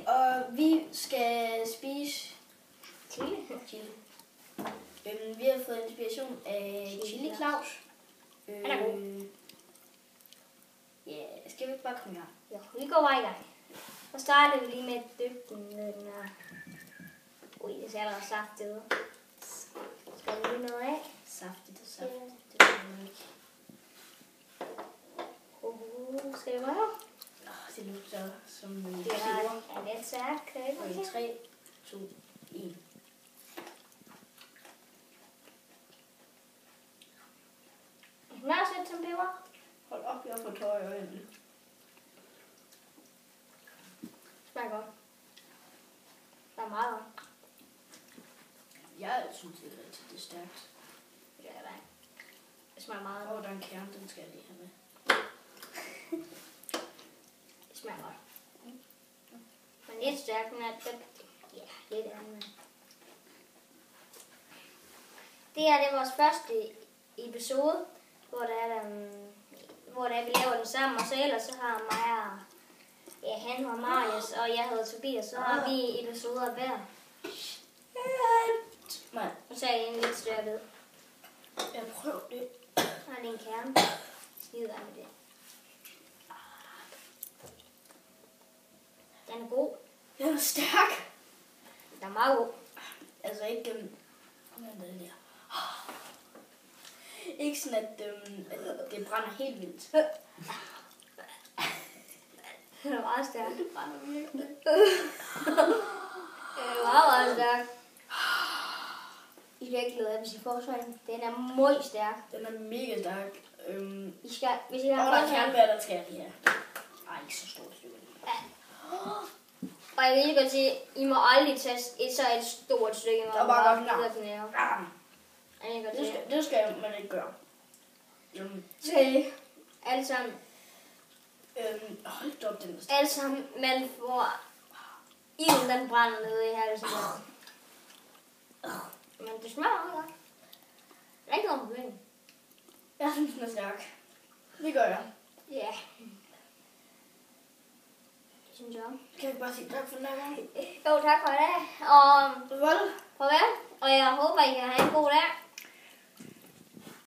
Og vi skal spise Chili. Vi har fået inspiration af Chili Claus. Han er god. Ja, skal vi ikke bare komme i gang? Jo, vi går bare i gang. Så starter vi lige med at dyppe den med den her. Ui, det ser allerede saftigt ud. Skal vi lige noget af? Saftigt og saftigt. Ja. Det er ikke. Skal vi bare? Det lugter som Det er lidt stærkt. Kan jeg ikke? 3, 2, 1. Smager sødt som peber. Hold op, jeg får tårer i øjnene. Smager godt. Der er meget. Jeg synes, det er rigtig stærkt. Ja, det smager meget. Der er en kerne, den skal jeg lige have med. Det smager godt. Men lidt stærkt, men ja, lidt andet. Det her det er vores første episode, hvor vi laver den sammen, og så ellers så har mig og han var Marius, og jeg hedder Tobias, så har vi episoder hver. Nej. Og så er det en lidt større lyd. Jeg prøver det. Her er det en kerne. Skide af med det. Den er god. Den er stærk. Den er meget god. Altså ikke den der. Ikke sådan, at det brænder helt vildt. Den er meget stærk. Det brænder virkelig. Den er meget stærk. I skal ikke lede af, hvis I får sådan. Den er meget stærk. Den er mega stærk. Hvis I har der er kernebær, der skal jeg lige have. Ej, ikke så stort stykke. Ja. Og jeg vil lige godt sige, I må aldrig tage et stort stykke. Og bare godt det skal man ikke gøre. Se, alle sammen. Hold da op, den er stærk. Alle sammen, man får ilden, den brænder ned i halsen. Men det smager også godt. Der er ikke noget problem. Jeg synes, den er stærk. Det gør jeg. Ja. Det synes jeg. Kan jeg ikke bare sige tak for den her gang? Jo, tak for i dag. Og Farvel. farvel. Og jeg håber, I kan have en god dag.